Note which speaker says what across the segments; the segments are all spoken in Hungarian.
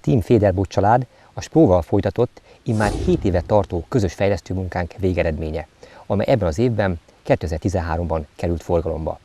Speaker 1: Team Federboot család a Spróval folytatott, immár 7 éve tartó közös fejlesztőmunkánk végeredménye, amely ebben az évben, 2013-ban került forgalomba.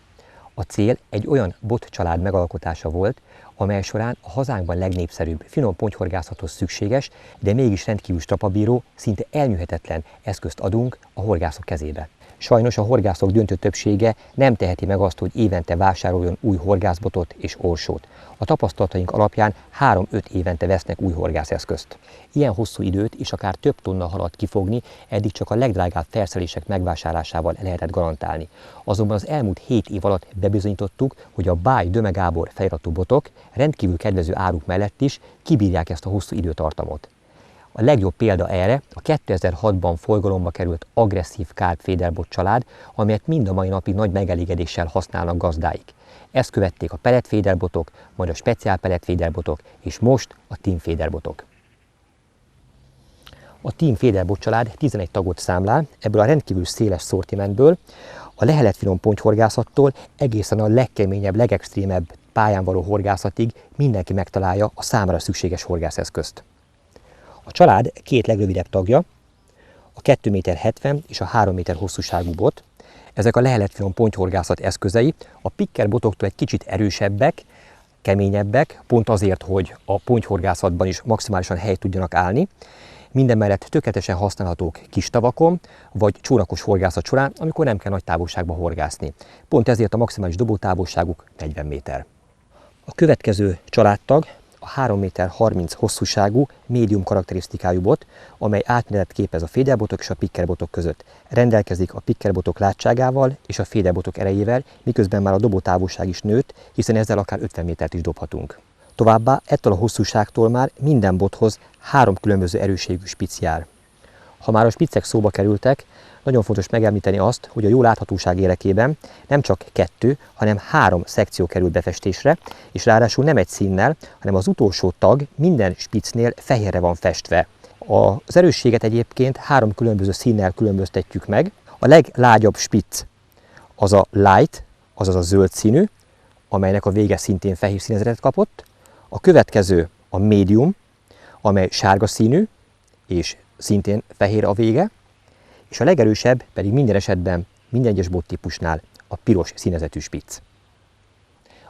Speaker 1: A cél egy olyan bot család megalkotása volt, amely során a hazánkban legnépszerűbb finom pontyhorgászathoz szükséges, de mégis rendkívül strapabíró, szinte elnyűhetetlen eszközt adunk a horgászok kezébe. Sajnos a horgászok döntő többsége nem teheti meg azt, hogy évente vásároljon új horgászbotot és orsót. A tapasztalataink alapján 3-5 évente vesznek új horgászeszközt. Ilyen hosszú időt és akár több tonna halat kifogni eddig csak a legdrágább ferszelések megvásárlásával lehetett garantálni. Azonban az elmúlt 7 év alatt bebizonyítottuk, hogy a By Döme Gábor feliratú botok rendkívül kedvező áruk mellett is kibírják ezt a hosszú időtartamot. A legjobb példa erre a 2006-ban forgalomba került agresszív Carp Federboot család, amelyet mind a mai napig nagy megelégedéssel használnak gazdáik. Ezt követték a pellet Federbotok, majd a speciál pellet Federbotok, és most a Team Federbotok. A Team Federboot család 11 tagot számlál, ebből a rendkívül széles szortimentből, a leheletfinom pontyhorgászattól egészen a legkeményebb, legextrémebb pályán való horgászatig mindenki megtalálja a számára szükséges horgászeszközt. A család két legrövidebb tagja, a 2,70 m és a 3 méter hosszúságú bot. Ezek a leheletfinom pontyhorgászat eszközei, a pikker botoktól egy kicsit erősebbek, keményebbek, pont azért, hogy a pontyhorgászatban is maximálisan helyt tudjanak állni. Mindemellett tökéletesen használhatók kis tavakon, vagy csónakos horgászat során, amikor nem kell nagy távolságba horgászni. Pont ezért a maximális dobótávolságuk 40 méter. A következő családtag a 3,30 méter hosszúságú, médium karakterisztikájú bot, amely átmenetet képez a féderbotok és a pikkerbotok között. Rendelkezik a pikkerbotok látságával és a féderbotok erejével, miközben már a dobótávolság is nőtt, hiszen ezzel akár 50 métert is dobhatunk. Továbbá ettől a hosszúságtól már minden bothoz 3 különböző erősségű spic jár. Ha már a spicek szóba kerültek, nagyon fontos megemlíteni azt, hogy a jó láthatóság érdekében nem csak 2, hanem 3 szekció kerül befestésre, és ráadásul nem egy színnel, hanem az utolsó tag minden spicnél fehérre van festve. Az erősséget egyébként 3 különböző színnel különböztetjük meg. A leglágyabb spic az a light, azaz a zöld színű, amelynek a vége szintén fehér színezetet kapott. A következő a medium, amely sárga színű, és szintén fehér a vége, és a legerősebb pedig minden esetben, minden egyes bottípusnál a piros színezetű spic.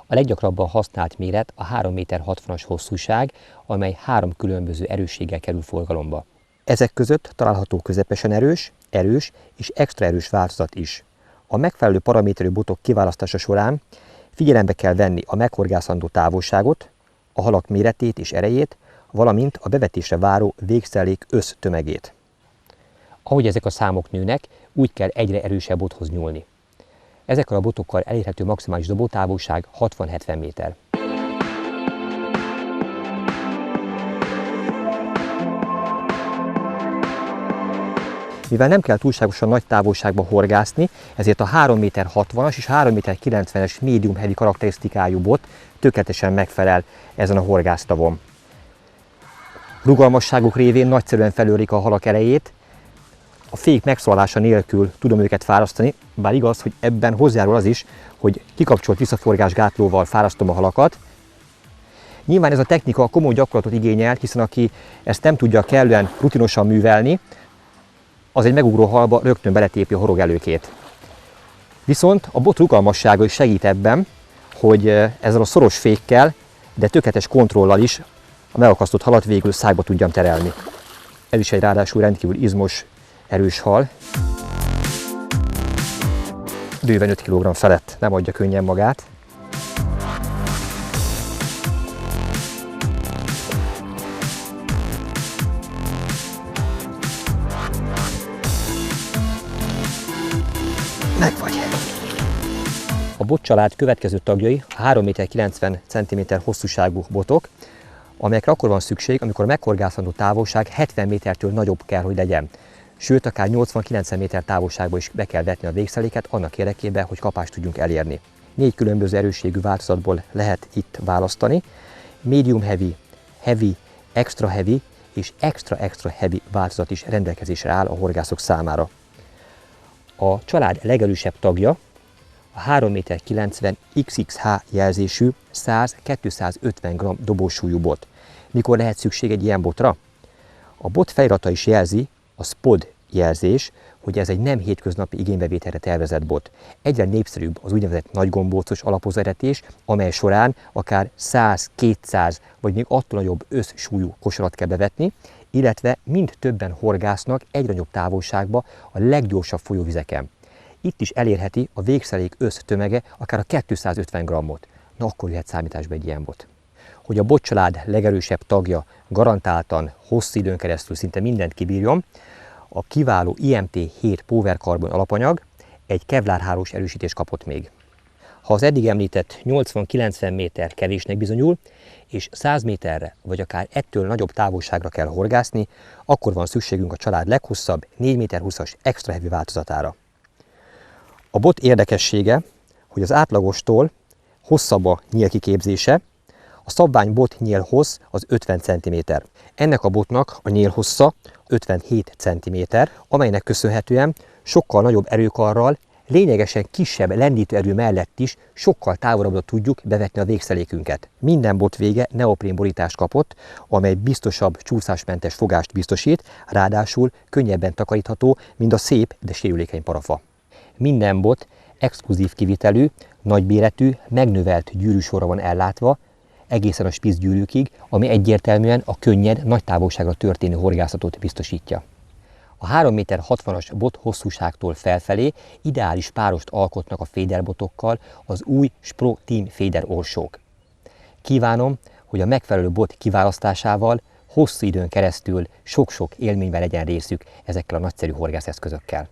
Speaker 1: A leggyakrabban használt méret a 3,60 méter hosszúság, amely 3 különböző erősséggel kerül forgalomba. Ezek között található közepesen erős, erős és extra erős változat is. A megfelelő paraméterű botok kiválasztása során figyelembe kell venni a meghorgászandó távolságot, a halak méretét és erejét, valamint a bevetésre váró végszelék össztömegét. Ahogy ezek a számok nőnek, úgy kell egyre erősebb bothoz nyúlni. Ezekkel a botokkal elérhető maximális dobótávolság 60-70 méter. Mivel nem kell túlságosan nagy távolságba horgászni, ezért a 3,60 méter és 3,90 méter medium heavy karakterisztikájú bot tökéletesen megfelel ezen a horgásztavon. Rugalmasságuk révén nagyszerűen felőrik a halak erejét, a fék megszólása nélkül tudom őket fárasztani, bár igaz, hogy ebben hozzájárul az is, hogy kikapcsolt visszaforgás gátlóval fárasztom a halakat. Nyilván ez a technika komoly gyakorlatot igényel, hiszen aki ezt nem tudja kellően rutinosan művelni, az egy megugró halba rögtön beletépi a horogelőkét. Viszont a bot rugalmassága is segít ebben, hogy ezzel a szoros fékkel, de tökéletes kontrollal is a megakasztott halat végül szájba tudjam terelni. Ez is egy ráadásul rendkívül izmos, erős hal. Bőven 5 kg felett, nem adja könnyen magát. Megvagy! A bot család következő tagjai a 3,90 méter hosszúságú botok, amelyekre akkor van szükség, amikor a meghorgászandó távolság 70 métertől nagyobb kell, hogy legyen. Sőt, akár 80-90 méter távolságba is be kell vetni a végszeléket annak érdekében, hogy kapást tudjunk elérni. 4 különböző erősségű változatból lehet itt választani. Medium heavy, heavy, extra heavy és extra heavy változat is rendelkezésre áll a horgászok számára. A család legerősebb tagja a 3,90 méter XXH jelzésű 100-250 g dobósúlyú bot. Mikor lehet szükség egy ilyen botra? A bot felirata is jelzi, a SPOD jelzés, hogy ez egy nem hétköznapi igénybevételre tervezett bot. Egyre népszerűbb az úgynevezett nagygombócos alapozvezetés, amely során akár 100, 200 vagy még attól nagyobb összsúlyú kosarat kell bevetni, illetve mind többen horgásznak egyre nagyobb távolságba a leggyorsabb folyóvizeken. Itt is elérheti a végszelék össztömege akár a 250 grammot. Na akkor jöhet számításba egy ilyen bot. Hogy a botcsalád legerősebb tagja garantáltan hosszú időn keresztül szinte mindent kibírjon, a kiváló IMT-7 Power Carbon alapanyag egy kevlárhálós erősítést kapott még. Ha az eddig említett 80-90 méter kevésnek bizonyul, és 100 méterre vagy akár ettől nagyobb távolságra kell horgászni, akkor van szükségünk a család leghosszabb 4,20 méter extra heavy változatára. A bot érdekessége, hogy az átlagostól hosszabb a nyílkiképzése, a szabvány bot nyílhossz az 50 cm. Ennek a botnak a nyílhossza 57 cm, amelynek köszönhetően sokkal nagyobb erőkarral, lényegesen kisebb lendítőerő mellett is sokkal távolabbra tudjuk bevetni a végszelékünket. Minden bot vége neoprén borítást kapott, amely biztosabb, csúszásmentes fogást biztosít, ráadásul könnyebben takarítható, mint a szép, de sérülékeny parafa. Minden bot exkluzív kivitelű, nagyméretű, megnövelt gyűrűsorra van ellátva, egészen a spitzgyűrűkig, ami egyértelműen a könnyed, nagy távolságra történő horgászatot biztosítja. A 3,60 méter bot hosszúságtól felfelé ideális párost alkotnak a féderbotokkal az új Spro Team féder orsók. Kívánom, hogy a megfelelő bot kiválasztásával hosszú időn keresztül sok-sok élményben legyen részük ezekkel a nagyszerű horgászeszközökkel.